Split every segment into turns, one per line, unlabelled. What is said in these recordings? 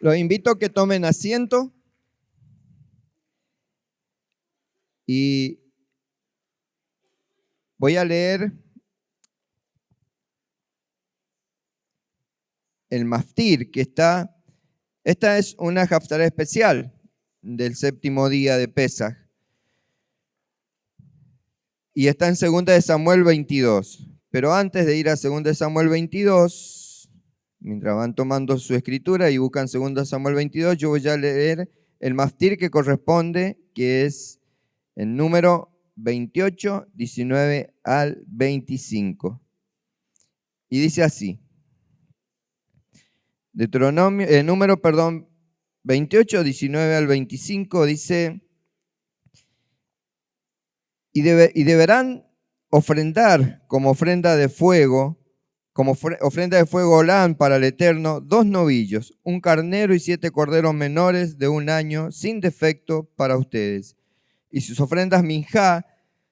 Los invito a que tomen asiento y voy a leer el Maftir, que esta es una Haftará especial del séptimo día de Pesaj. Y está en 2 de Samuel 22. Pero antes de ir a 2 de Samuel 22, mientras van tomando su escritura y buscan 2 de Samuel 22, yo voy a leer el Maftir que corresponde, que es el número 28, 19 al 25. Y dice así. Número 28, 19 al 25 dice: y deberán ofrendar como ofrenda de fuego, olán para el Eterno, 2 novillos, un carnero y 7 corderos menores de 1 año, sin defecto para ustedes. Y sus ofrendas minjá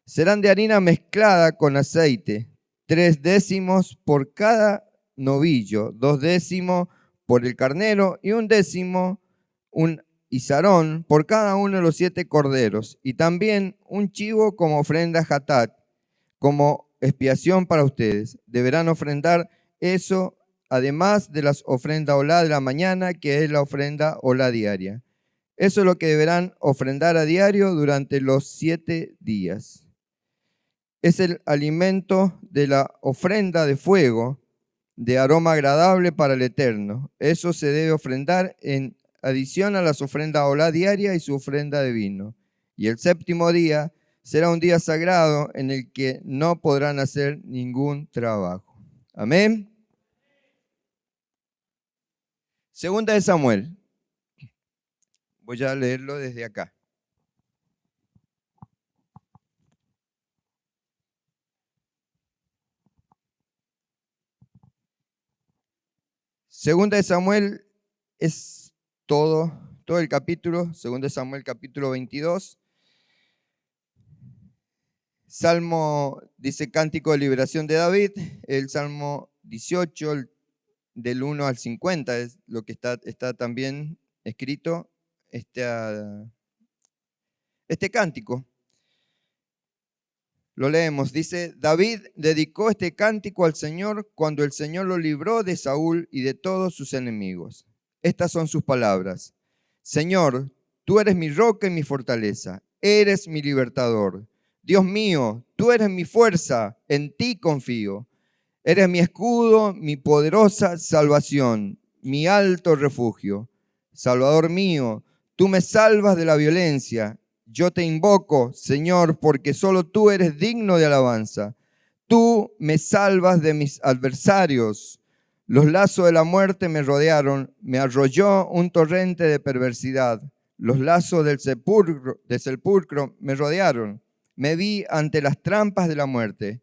serán de harina mezclada con aceite, 3 décimos por cada novillo, 2 décimos por el carnero y 1 décimo, un izarón por cada uno de los 7 corderos, y también un chivo como ofrenda hatat, como expiación para ustedes. Deberán ofrendar eso, además de las ofrendas olá de la mañana, que es la ofrenda olá diaria. Eso es lo que deberán ofrendar a diario durante los 7 días. Es el alimento de la ofrenda de fuego, de aroma agradable para el Eterno. Eso se debe ofrendar en adición a las ofrendas olá diaria y su ofrenda de vino. Y el séptimo día será un día sagrado en el que no podrán hacer ningún trabajo. Amén. 2 de Samuel. Voy a leerlo desde acá. Segunda de Samuel es todo el capítulo, 2 de Samuel capítulo 22. Salmo, dice cántico de liberación de David, el Salmo 18, del 1 al 50, es lo que está también escrito, este cántico. Lo leemos, dice: David dedicó este cántico al Señor cuando el Señor lo libró de Saúl y de todos sus enemigos. Estas son sus palabras: Señor, tú eres mi roca y mi fortaleza, eres mi libertador. Dios mío, tú eres mi fuerza, en ti confío. Eres mi escudo, mi poderosa salvación, mi alto refugio. Salvador mío, tú me salvas de la violencia. Yo te invoco, Señor, porque solo tú eres digno de alabanza. Tú me salvas de mis adversarios. Los lazos de la muerte me rodearon, me arrolló un torrente de perversidad. Los lazos del sepulcro me rodearon. Me vi ante las trampas de la muerte.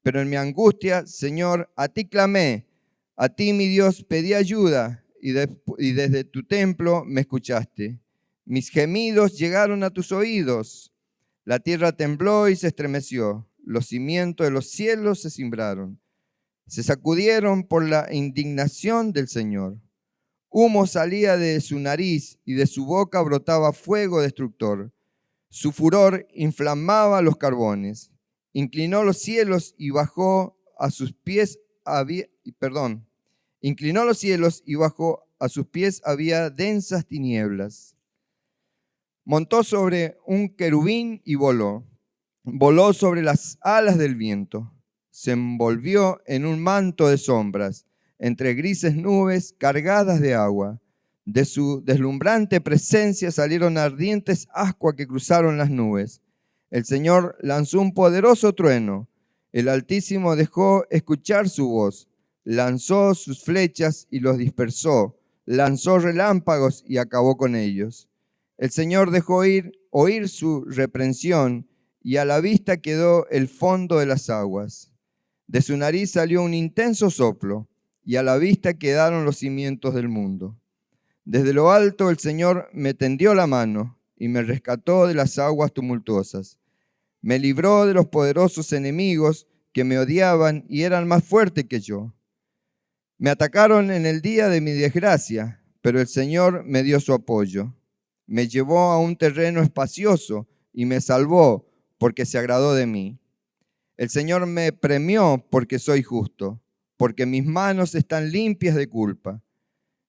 Pero en mi angustia, Señor, a ti clamé. A ti, mi Dios, pedí ayuda y desde tu templo me escuchaste. Mis gemidos llegaron a tus oídos. La tierra tembló y se estremeció. Los cimientos de los cielos se cimbraron. Se sacudieron por la indignación del Señor. Humo salía de su nariz y de su boca brotaba fuego destructor. Su furor inflamaba los carbones. Inclinó los cielos y bajó a sus pies Inclinó los cielos y bajo a sus pies había densas tinieblas. Montó sobre un querubín y voló. Voló sobre las alas del viento. Se envolvió en un manto de sombras, entre grises nubes cargadas de agua. De su deslumbrante presencia salieron ardientes ascuas que cruzaron las nubes. El Señor lanzó un poderoso trueno. El Altísimo dejó escuchar su voz. Lanzó sus flechas y los dispersó. Lanzó relámpagos y acabó con ellos. El Señor dejó oír su reprensión y a la vista quedó el fondo de las aguas. De su nariz salió un intenso soplo y a la vista quedaron los cimientos del mundo. Desde lo alto el Señor me tendió la mano y me rescató de las aguas tumultuosas. Me libró de los poderosos enemigos que me odiaban y eran más fuertes que yo. Me atacaron en el día de mi desgracia, pero el Señor me dio su apoyo. Me llevó a un terreno espacioso y me salvó porque se agradó de mí. El Señor me premió porque soy justo, porque mis manos están limpias de culpa.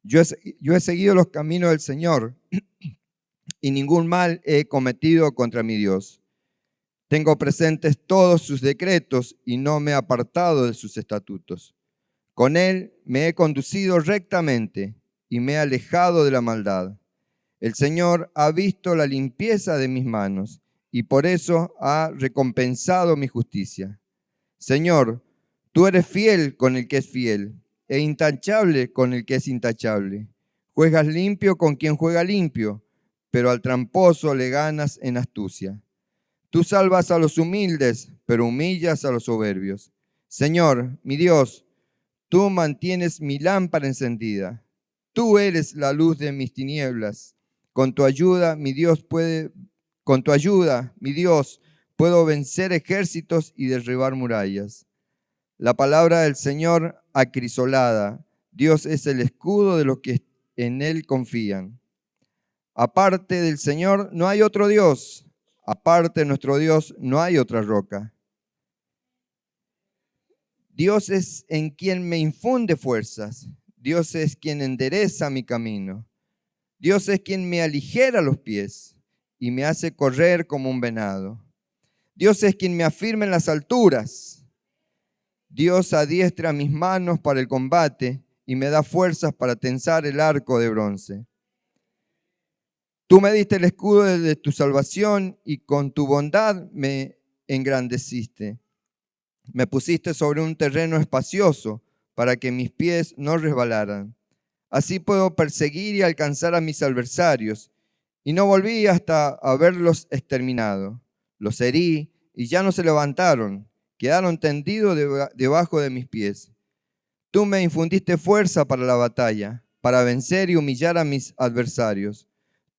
Yo he seguido los caminos del Señor y ningún mal he cometido contra mi Dios. Tengo presentes todos sus decretos y no me he apartado de sus estatutos. Con él me he conducido rectamente y me he alejado de la maldad. El Señor ha visto la limpieza de mis manos y por eso ha recompensado mi justicia. Señor, tú eres fiel con el que es fiel e intachable con el que es intachable. Juegas limpio con quien juega limpio, pero al tramposo le ganas en astucia. Tú salvas a los humildes, pero humillas a los soberbios. Señor, mi Dios, tú mantienes mi lámpara encendida. Tú eres la luz de mis tinieblas. Con tu ayuda, mi Dios, puedo vencer ejércitos y derribar murallas. La palabra del Señor acrisolada. Dios es el escudo de los que en él confían. Aparte del Señor no hay otro Dios. Aparte de nuestro Dios no hay otra roca. Dios es en quien me infunde fuerzas. Dios es quien endereza mi camino. Dios es quien me aligera los pies y me hace correr como un venado. Dios es quien me afirma en las alturas. Dios adiestra mis manos para el combate y me da fuerzas para tensar el arco de bronce. Tú me diste el escudo de tu salvación y con tu bondad me engrandeciste. Me pusiste sobre un terreno espacioso para que mis pies no resbalaran. Así puedo perseguir y alcanzar a mis adversarios. Y no volví hasta haberlos exterminado. Los herí y ya no se levantaron. Quedaron tendidos debajo de mis pies. Tú me infundiste fuerza para la batalla, para vencer y humillar a mis adversarios.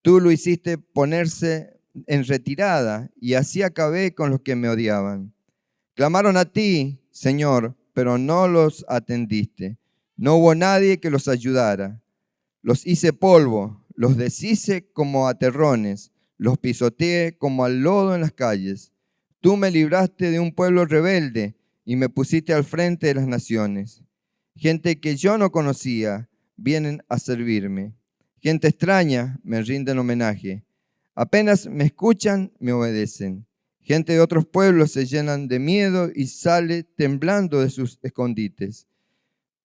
Tú lo hiciste ponerse en retirada y así acabé con los que me odiaban. Clamaron a ti, Señor, pero no los atendiste. No hubo nadie que los ayudara. Los hice polvo, los deshice como a terrones, los pisoteé como al lodo en las calles. Tú me libraste de un pueblo rebelde y me pusiste al frente de las naciones. Gente que yo no conocía vienen a servirme. Gente extraña me rinden homenaje. Apenas me escuchan, me obedecen. Gente de otros pueblos se llenan de miedo y sale temblando de sus escondites.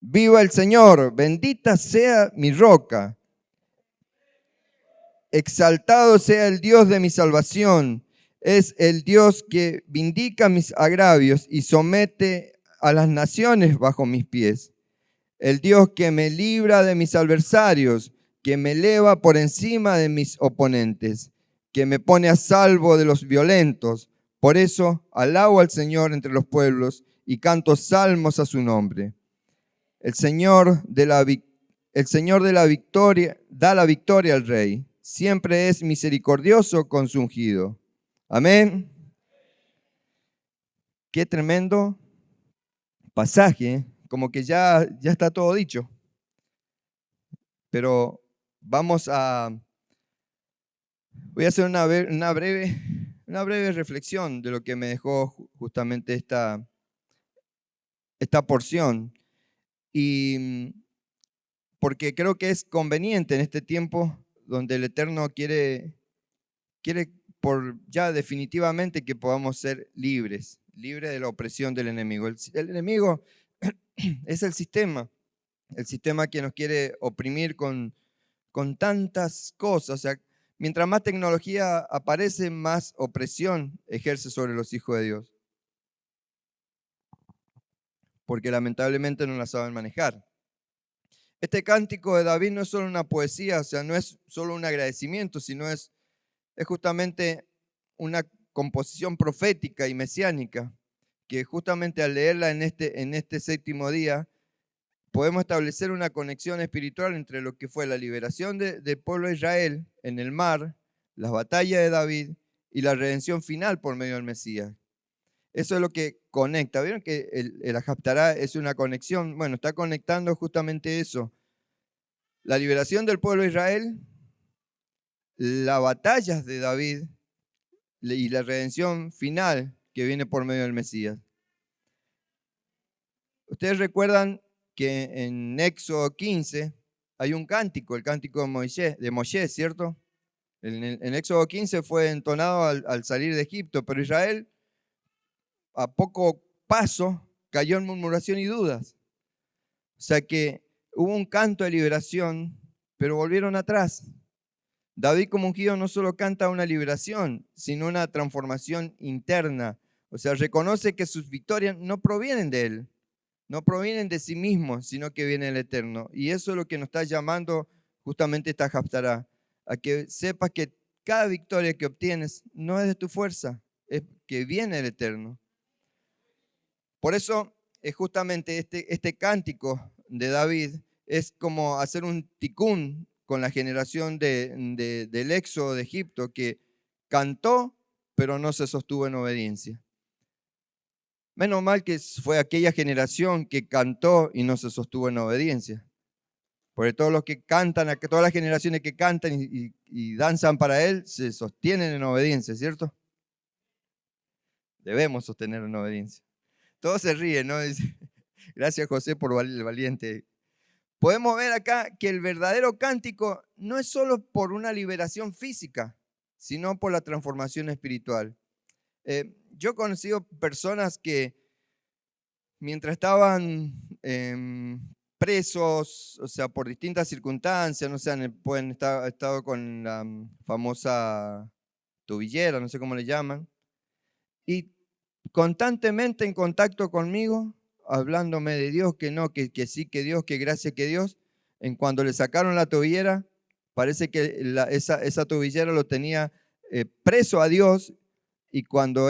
Viva el Señor, bendita sea mi roca. Exaltado sea el Dios de mi salvación. Es el Dios que vindica mis agravios y somete a las naciones bajo mis pies. El Dios que me libra de mis adversarios, que me eleva por encima de mis oponentes, que me pone a salvo de los violentos. Por eso alabo al Señor entre los pueblos y canto salmos a su nombre. El Señor de la victoria da la victoria al Rey. Siempre es misericordioso con su ungido. Amén. Qué tremendo pasaje, como que ya está todo dicho. Pero voy a hacer una breve reflexión de lo que me dejó justamente esta porción. Y porque creo que es conveniente en este tiempo donde el Eterno quiere por ya definitivamente que podamos ser libres de la opresión del enemigo. El enemigo es el sistema que nos quiere oprimir con tantas cosas. O sea, mientras más tecnología aparece, más opresión ejerce sobre los hijos de Dios. Porque lamentablemente no la saben manejar. Este cántico de David no es solo una poesía, o sea, no es solo un agradecimiento, sino es justamente una composición profética y mesiánica, que justamente al leerla en este séptimo día, podemos establecer una conexión espiritual entre lo que fue la liberación del pueblo de Israel en el mar, las batallas de David y la redención final por medio del Mesías. Eso es lo que conecta. ¿Vieron que el Haftará es una conexión? Bueno, está conectando justamente eso. La liberación del pueblo de Israel, las batallas de David y la redención final que viene por medio del Mesías. Ustedes recuerdan que en Éxodo 15 hay un cántico, el cántico de Moisés, ¿cierto? En Éxodo 15 fue entonado al salir de Egipto, pero Israel a poco paso cayó en murmuración y dudas. O sea que hubo un canto de liberación, pero volvieron atrás. David como ungido no solo canta una liberación, sino una transformación interna. O sea, reconoce que sus victorias no provienen de él, no provienen de sí mismo, sino que viene del Eterno. Y eso es lo que nos está llamando justamente esta Haftará, a que sepas que cada victoria que obtienes no es de tu fuerza, es que viene del Eterno. Por eso es justamente este cántico de David es como hacer un ticún con la generación del éxodo de Egipto, que cantó, pero no se sostuvo en obediencia. Menos mal que fue aquella generación que cantó y no se sostuvo en obediencia. Porque todos los que cantan, todas las generaciones que cantan y danzan para Él, se sostienen en obediencia, ¿cierto? Debemos sostener en obediencia. Todos se ríen, ¿no? Gracias, José, por el valiente. Podemos ver acá que el verdadero cántico no es solo por una liberación física, sino por la transformación espiritual. Yo he conocido personas que mientras estaban presos, o sea, por distintas circunstancias, no sé, pueden estar estado con la famosa tobillera, no sé cómo le llaman, y constantemente en contacto conmigo, hablándome de Dios, que no, que sí, que Dios, que gracias, que Dios. En cuando le sacaron la tobillera, parece que esa tobillera lo tenía preso a Dios, y cuando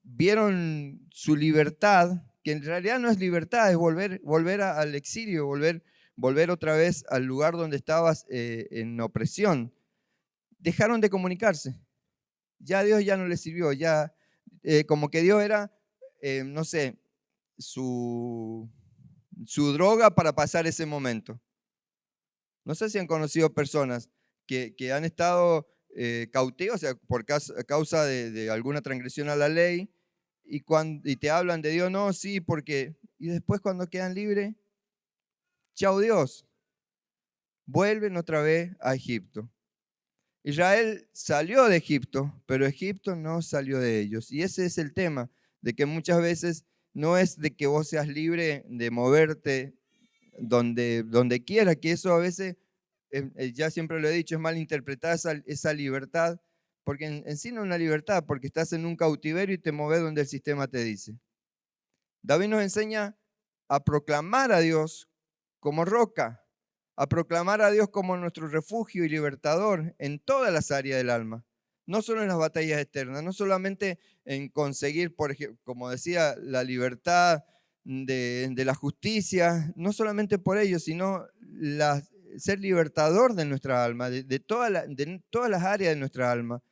vieron su libertad, que en realidad no es libertad, es volver al exilio, volver otra vez al lugar donde estabas en opresión, dejaron de comunicarse. Ya Dios ya no les sirvió, ya como que Dios era, no sé, su droga para pasar ese momento. No sé si han conocido personas que han estado cautivos, o sea, por causa de alguna transgresión a la ley, y te hablan de Dios, no, sí, porque, y después cuando quedan libres, chao Dios, vuelven otra vez a Egipto. Israel salió de Egipto, pero Egipto no salió de ellos. Y ese es el tema, de que muchas veces no es de que vos seas libre de moverte donde quiera, que eso a veces, ya siempre lo he dicho, es mal interpretada esa libertad, porque en sí no es una libertad, porque estás en un cautiverio y te moves donde el sistema te dice. David nos enseña a proclamar a Dios como roca, a proclamar a Dios como nuestro refugio y libertador en todas las áreas del alma, no solo en las batallas externas, no solamente en conseguir, por ejemplo, como decía, la libertad de la justicia, no solamente por ello, sino ser libertador de nuestra alma, de todas las áreas de nuestra alma.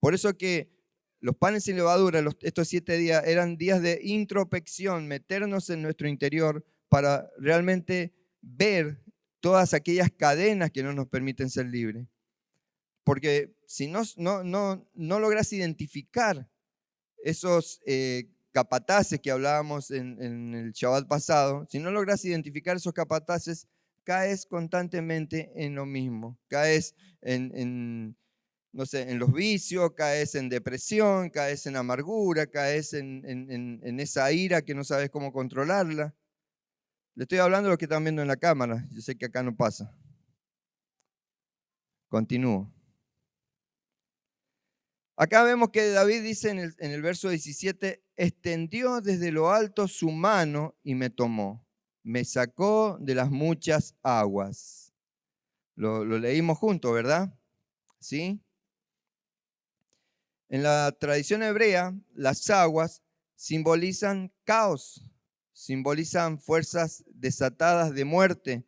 Por eso que los panes sin levadura, estos 7 días, eran días de introspección, meternos en nuestro interior para realmente ver todas aquellas cadenas que no nos permiten ser libres. Porque si no logras identificar esos capataces que hablábamos en el Shabbat pasado, si no logras identificar esos capataces, caes constantemente en lo mismo, caes no sé, en los vicios, caes en depresión, caes en amargura, caes en esa ira que no sabes cómo controlarla. Le estoy hablando de lo que están viendo en la cámara, yo sé que acá no pasa. Continúo. Acá vemos que David dice en el verso 17, extendió desde lo alto su mano y me tomó, me sacó de las muchas aguas. Lo leímos juntos, ¿verdad? ¿Sí? En la tradición hebrea, las aguas simbolizan caos, simbolizan fuerzas desatadas de muerte,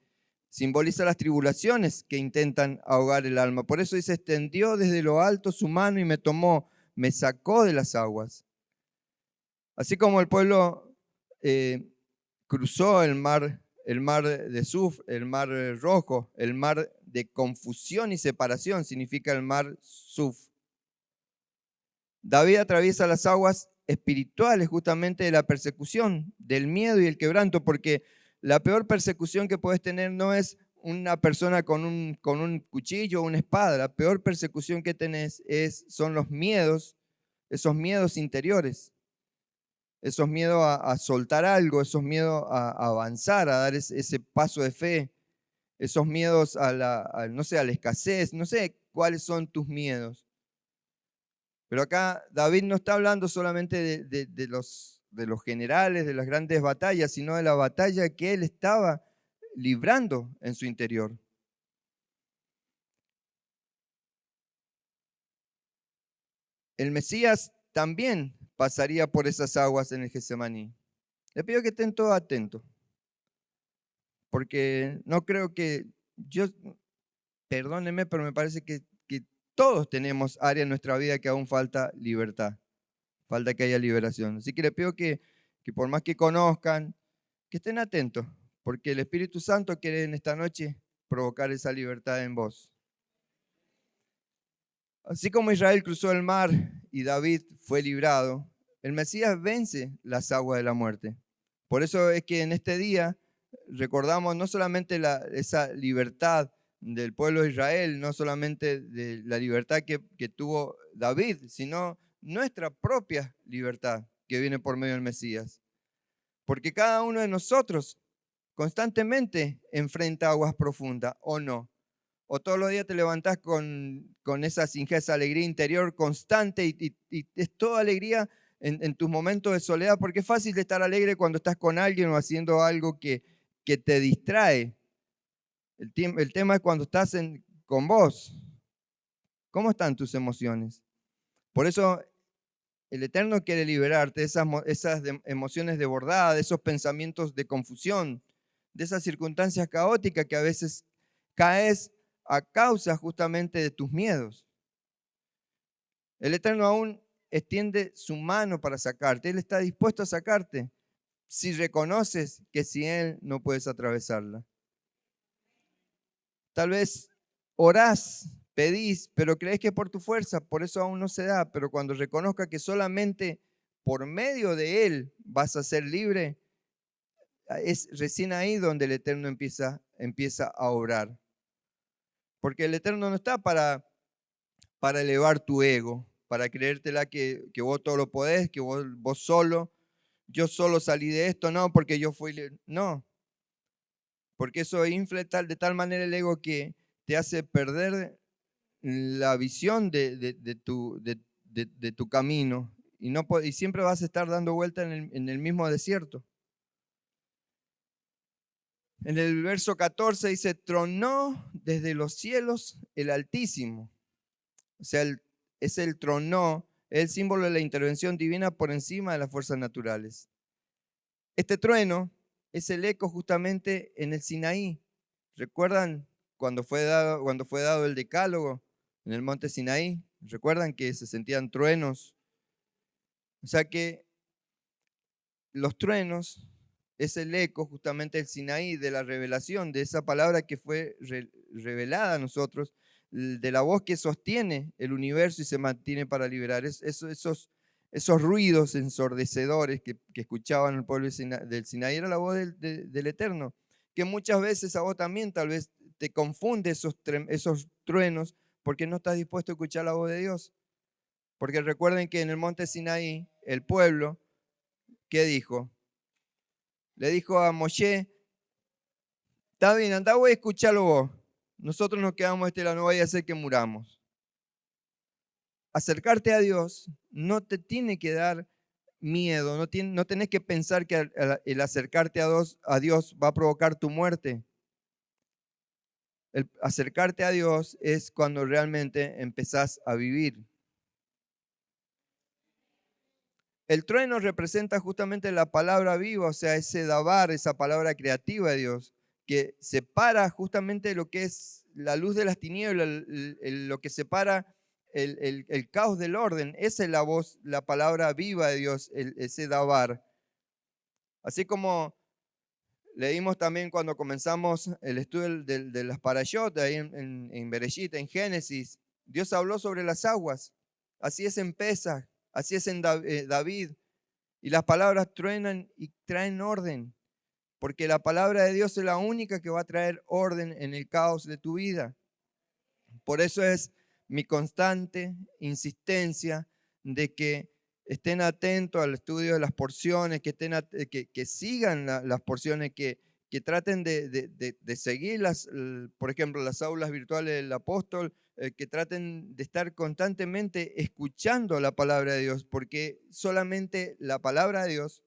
simbolizan las tribulaciones que intentan ahogar el alma. Por eso dice, extendió desde lo alto su mano y me tomó, me sacó de las aguas. Así como el pueblo cruzó el mar el mar de Suf, el mar rojo, el mar de confusión y separación, significa el mar Suf. David atraviesa las aguas espirituales justamente de la persecución, del miedo y el quebranto, porque la peor persecución que puedes tener no es una persona con un cuchillo o una espada. La peor persecución que tenés son los miedos, esos miedos interiores, esos miedos a soltar algo, esos miedos a avanzar, a dar ese paso de fe, esos miedos no sé, a la escasez, no sé cuáles son tus miedos. Pero acá David no está hablando solamente de los generales, de las grandes batallas, sino de la batalla que él estaba librando en su interior. El Mesías también pasaría por esas aguas en el Getsemaní. Le pido que estén todos atentos, porque no creo que perdónenme, pero me parece que todos tenemos áreas en nuestra vida que aún falta libertad, falta que haya liberación. Así que le pido que por más que conozcan, que estén atentos, porque el Espíritu Santo quiere en esta noche provocar esa libertad en vos. Así como Israel cruzó el mar y David fue librado, el Mesías vence las aguas de la muerte. Por eso es que en este día recordamos no solamente esa libertad del pueblo de Israel, no solamente de la libertad que tuvo David, sino nuestra propia libertad que viene por medio del Mesías. Porque cada uno de nosotros constantemente enfrenta aguas profundas, ¿o no? O todos los días te levantás con esa esa alegría interior constante y es toda alegría en tus momentos de soledad, porque es fácil de estar alegre cuando estás con alguien o haciendo algo que te distrae. El tema es cuando estás con vos. ¿Cómo están tus emociones? Por eso el Eterno quiere liberarte de esas emociones desbordadas, de esos pensamientos de confusión, de esas circunstancias caóticas que a veces caes a causa justamente de tus miedos. El Eterno aún extiende su mano para sacarte. Él está dispuesto a sacarte si reconoces que sin Él no puedes atravesarla. Tal vez orás, pedís, pero crees que por tu fuerza, por eso aún no se da. Pero cuando reconozca que solamente por medio de Él vas a ser libre, es recién ahí donde el Eterno empieza a obrar. Porque el Eterno no está para elevar tu ego, para creértela que vos todo lo podés, que vos solo, yo solo salí de esto, no, porque yo fui, no, porque eso infla de tal manera el ego que te hace perder la visión de tu camino y siempre vas a estar dando vuelta en el mismo desierto. En el verso 14 dice, tronó desde los cielos el Altísimo. O sea, es el tronó, el símbolo de la intervención divina por encima de las fuerzas naturales. Este trueno es el eco justamente en el Sinaí. ¿Recuerdan cuando fue dado el decálogo en el monte Sinaí? ¿Recuerdan que se sentían truenos? O sea que los truenos es el eco justamente del Sinaí, de la revelación, de esa palabra que fue revelada a nosotros, de la voz que sostiene el universo y se mantiene para liberar. Esos ruidos ensordecedores que escuchaban el pueblo del Sinaí era la voz del Eterno, que muchas veces a vos también tal vez te confunde esos truenos porque no estás dispuesto a escuchar la voz de Dios. Porque recuerden que en el monte Sinaí, el pueblo, ¿qué dijo? Le dijo a Moshe, está bien, andá voy a escucharlo vos. Nosotros nos quedamos no vaya a hacer que muramos. Acercarte a Dios no te tiene que dar miedo, no tenés que pensar que el acercarte a Dios va a provocar tu muerte. El acercarte a Dios es cuando realmente empezás a vivir. El trueno representa justamente la palabra viva, o sea, ese dabar, esa palabra creativa de Dios, que separa justamente lo que es la luz de las tinieblas, lo que separa el caos del orden. Esa es la voz, la palabra viva de Dios, ese dabar. Así como Leímos también cuando comenzamos el estudio de las parashot, ahí en Bereshit, en Génesis. Dios habló sobre las aguas. Así es en Pesaj, así es en David. Y las palabras truenan y traen orden, porque la palabra de Dios es la única que va a traer orden en el caos de tu vida. Por eso es mi constante insistencia de que estén atentos al estudio de las porciones, que sigan las porciones, que traten de seguir por ejemplo, las aulas virtuales del apóstol, que traten de estar constantemente escuchando la palabra de Dios, porque solamente la palabra de Dios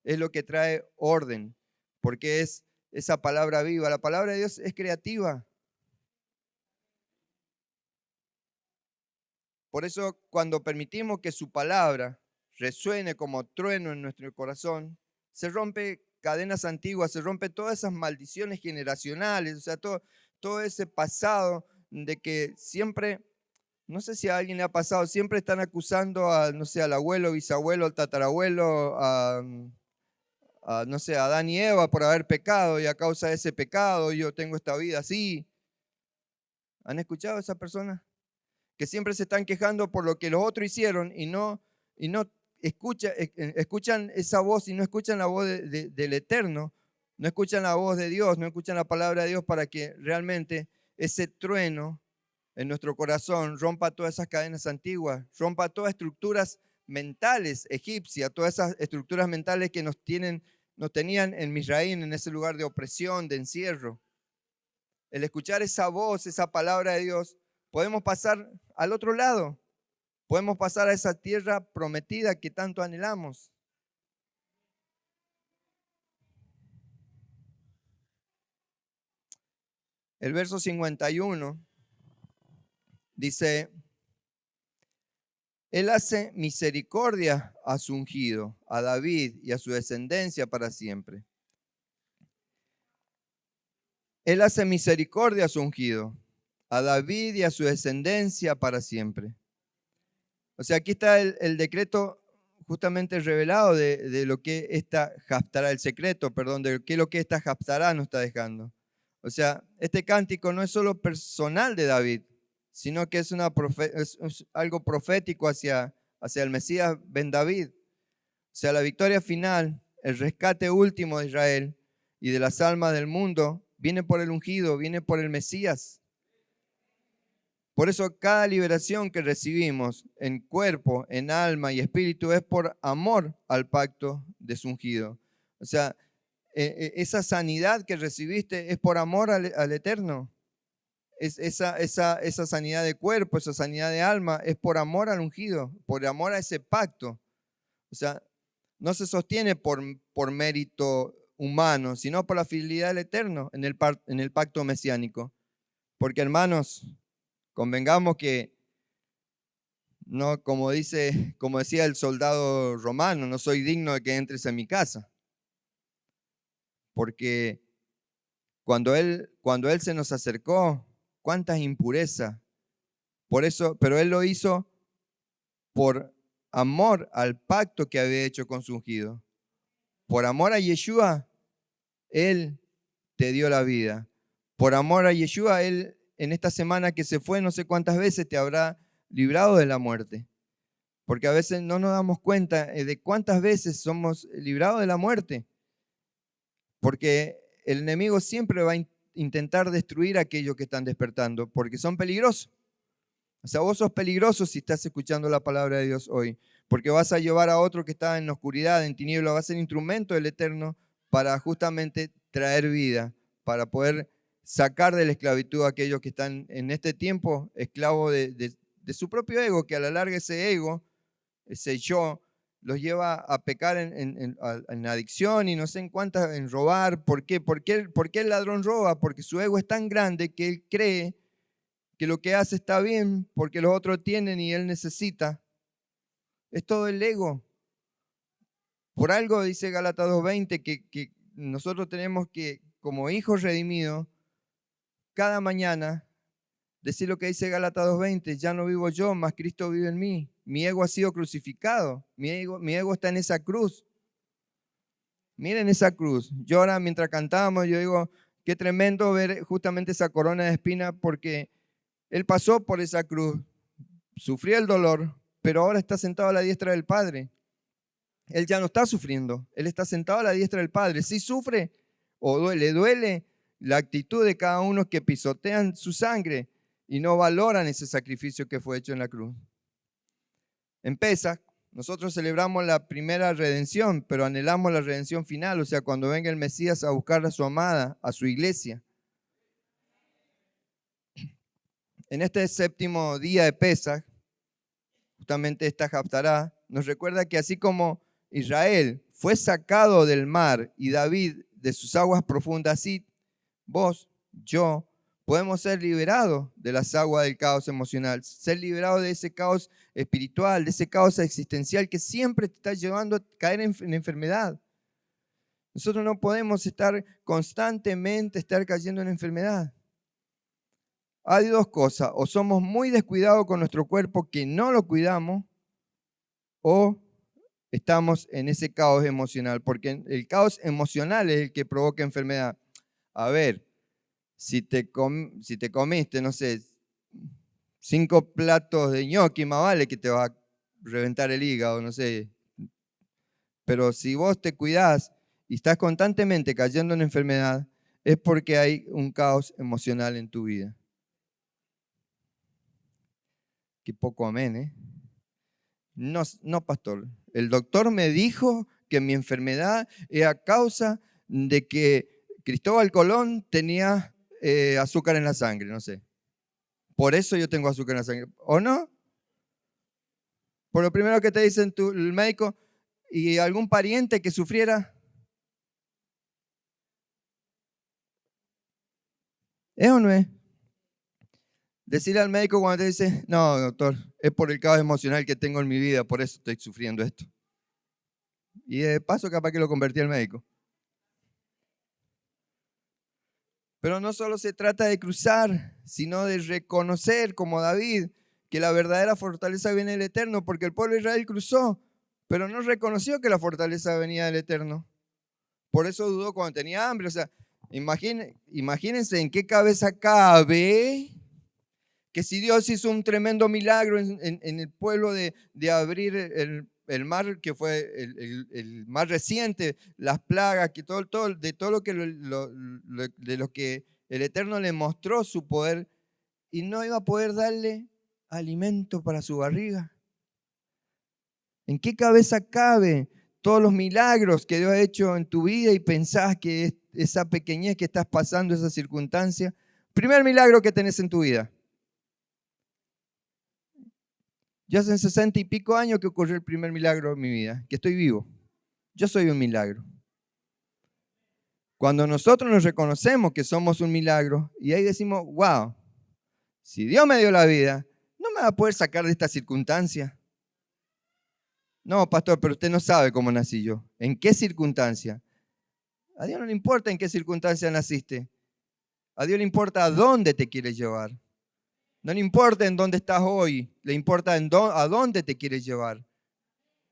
es lo que trae orden, porque es esa palabra viva. La palabra de Dios es creativa. Por eso, cuando permitimos que su palabra resuene como trueno en nuestro corazón, se rompe cadenas antiguas, se rompe todas esas maldiciones generacionales, o sea, todo ese pasado de que siempre, no sé si a alguien le ha pasado, siempre están acusando no sé, al abuelo, bisabuelo, al tatarabuelo, no sé, a Adán y Eva por haber pecado y a causa de ese pecado yo tengo esta vida así. ¿Han escuchado a esa persona? Que siempre se están quejando por lo que los otros hicieron y no escuchan esa voz y no escuchan la voz del Eterno, no escuchan la voz de Dios, no escuchan la palabra de Dios para que realmente ese trueno en nuestro corazón rompa todas esas cadenas antiguas, rompa todas estructuras mentales egipcias, todas esas estructuras mentales que nos tenían en Misraín, en ese lugar de opresión, de encierro. El escuchar esa voz, esa palabra de Dios, podemos pasar al otro lado. Podemos pasar a esa tierra prometida que tanto anhelamos. El verso 51 dice, Él hace misericordia a su ungido, a David y a su descendencia para siempre. Él hace misericordia a su ungido, a David y a su descendencia para siempre. O sea, aquí está el decreto justamente revelado de lo que esta Haftará, el secreto, perdón, de qué es lo que esta Haftará nos está dejando. O sea, este cántico no es solo personal de David, sino que es algo profético hacia el Mesías Ben David. O sea, la victoria final, el rescate último de Israel y de las almas del mundo, viene por el ungido, viene por el Mesías. Por eso cada liberación que recibimos en cuerpo, en alma y espíritu es por amor al pacto de su ungido. O sea, esa sanidad que recibiste es por amor al Eterno. Esa sanidad de cuerpo, esa sanidad de alma es por amor al ungido, por amor a ese pacto. O sea, no se sostiene por mérito humano, sino por la fidelidad del Eterno en el pacto mesiánico. Porque hermanos, convengamos que no, como decía el soldado romano, no soy digno de que entres en mi casa. Porque cuando él se nos acercó, cuántas impurezas. Por eso, pero él lo hizo por amor al pacto que había hecho con su ungido. Por amor a Yeshua, él te dio la vida. Por amor a Yeshua, él en esta semana que se fue, no sé cuántas veces te habrá librado de la muerte. Porque a veces no nos damos cuenta de cuántas veces somos librados de la muerte. Porque el enemigo siempre va a intentar destruir a aquellos que están despertando, porque son peligrosos. O sea, vos sos peligroso si estás escuchando la palabra de Dios hoy, porque vas a llevar a otro que está en oscuridad, en tinieblas, va a ser instrumento del Eterno para justamente traer vida, para poder sacar de la esclavitud a aquellos que están en este tiempo esclavos de su propio ego, que a la larga ese ego, ese yo, los lleva a pecar en adicción y no sé en cuántas, en robar. ¿Por qué? ¿Por qué el ladrón roba? Porque su ego es tan grande que él cree que lo que hace está bien porque los otros tienen y él necesita. Es todo el ego. Por algo dice Gálatas 2:20 que nosotros tenemos que, como hijos redimidos, cada mañana decir lo que dice Gálatas 2:20, ya no vivo yo, mas Cristo vive en mí. Mi ego ha sido crucificado, mi ego está en esa cruz. Miren esa cruz. Yo ahora mientras cantábamos, yo digo, qué tremendo ver justamente esa corona de espina porque Él pasó por esa cruz, sufrió el dolor, pero ahora está sentado a la diestra del Padre. Él ya no está sufriendo, Él está sentado a la diestra del Padre. Sí sufre o duele la actitud de cada uno que pisotean su sangre y no valoran ese sacrificio que fue hecho en la cruz. En Pesaj, nosotros celebramos la primera redención, pero anhelamos la redención final, o sea, cuando venga el Mesías a buscar a su amada, a su iglesia. En este séptimo día de Pesaj, justamente esta Haftará, nos recuerda que así como Israel fue sacado del mar y David de sus aguas profundas, así vos, yo, podemos ser liberados de las aguas del caos emocional, ser liberados de ese caos espiritual, de ese caos existencial que siempre te está llevando a caer en enfermedad. Nosotros no podemos estar constantemente cayendo en enfermedad. Hay dos cosas, o somos muy descuidados con nuestro cuerpo que no lo cuidamos, o estamos en ese caos emocional, porque el caos emocional es el que provoca enfermedad. A ver, si te comiste, no sé, 5 platos de ñoqui, más vale que te va a reventar el hígado, no sé. Pero si vos te cuidás y estás constantemente cayendo en enfermedad, es porque hay un caos emocional en tu vida. Qué poco amén, ¿eh? No, no, pastor. El doctor me dijo que mi enfermedad es a causa de que Cristóbal Colón tenía azúcar en la sangre, no sé. Por eso yo tengo azúcar en la sangre. ¿O no? Por lo primero que te dicen el médico, ¿y algún pariente que sufriera? ¿Es o no es? Decirle al médico cuando te dice, no, doctor, es por el caos emocional que tengo en mi vida, por eso estoy sufriendo esto. Y de paso capaz que lo convertí al médico. Pero no solo se trata de cruzar, sino de reconocer, como David, que la verdadera fortaleza viene del Eterno, porque el pueblo de Israel cruzó, pero no reconoció que la fortaleza venía del Eterno. Por eso dudó cuando tenía hambre. O sea, imagínense en qué cabeza cabe que si Dios hizo un tremendo milagro en el pueblo de abrir el mar, que fue el más reciente, las plagas, que de todo lo que, de lo que el Eterno le mostró su poder, y no iba a poder darle alimento para su barriga. ¿En qué cabeza cabe todos los milagros que Dios ha hecho en tu vida y pensás que esa pequeñez que estás pasando, esa circunstancia? Primer milagro que tenés en tu vida. Yo hace 60 y pico años que ocurrió el primer milagro en mi vida, que estoy vivo. Yo soy un milagro. Cuando nosotros nos reconocemos que somos un milagro y ahí decimos, wow, si Dios me dio la vida, no me va a poder sacar de esta circunstancia. No, pastor, pero usted no sabe cómo nací yo. ¿En qué circunstancia? A Dios no le importa en qué circunstancia naciste. A Dios le importa a dónde te quiere llevar. No le importa en dónde estás hoy, le importa a dónde te quieres llevar.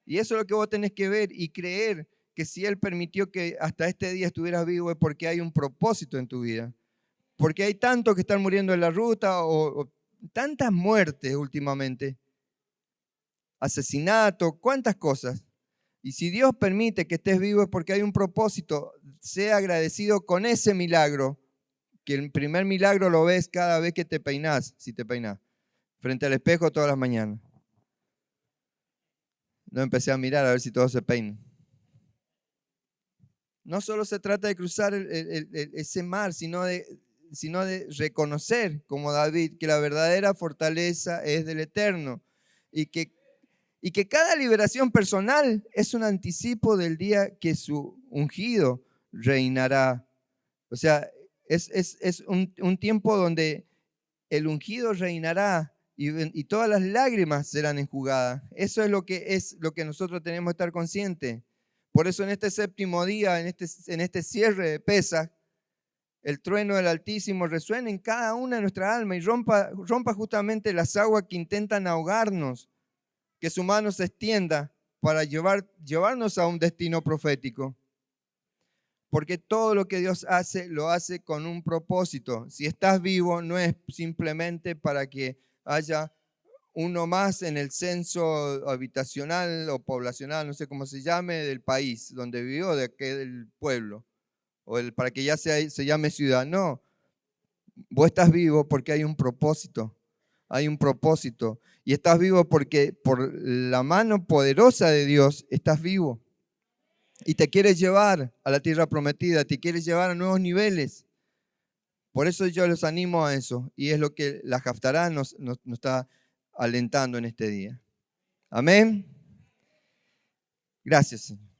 Y eso es lo que vos tenés que ver y creer, que si Él permitió que hasta este día estuvieras vivo es porque hay un propósito en tu vida. Porque hay tantos que están muriendo en la ruta o tantas muertes últimamente. Asesinato, cuántas cosas. Y si Dios permite que estés vivo es porque hay un propósito. Sea agradecido con ese milagro, que el primer milagro lo ves cada vez que te peinás, si te peinás, frente al espejo todas las mañanas. No empecé a mirar a ver si todos se peinan. No solo se trata de cruzar ese mar, sino de reconocer, como David, que la verdadera fortaleza es del Eterno y que cada liberación personal es un anticipo del día que su ungido reinará. O sea, es un tiempo donde el ungido reinará y todas las lágrimas serán enjugadas. Eso es lo que nosotros tenemos que estar conscientes. Por eso en este séptimo día, en este cierre de Pesaj, el trueno del Altísimo resuena en cada una de nuestras almas y rompa justamente las aguas que intentan ahogarnos, que su mano se extienda para llevarnos a un destino profético. Porque todo lo que Dios hace, lo hace con un propósito. Si estás vivo, no es simplemente para que haya uno más en el censo habitacional o poblacional, no sé cómo se llame, del país donde vivió, del pueblo, para que ya se llame ciudad. No, vos estás vivo porque hay un propósito. Hay un propósito. Y estás vivo porque por la mano poderosa de Dios estás vivo. Y te quieres llevar a la tierra prometida, te quieres llevar a nuevos niveles. Por eso yo los animo a eso. Y es lo que la Haftará nos está alentando en este día. Amén. Gracias, Señor.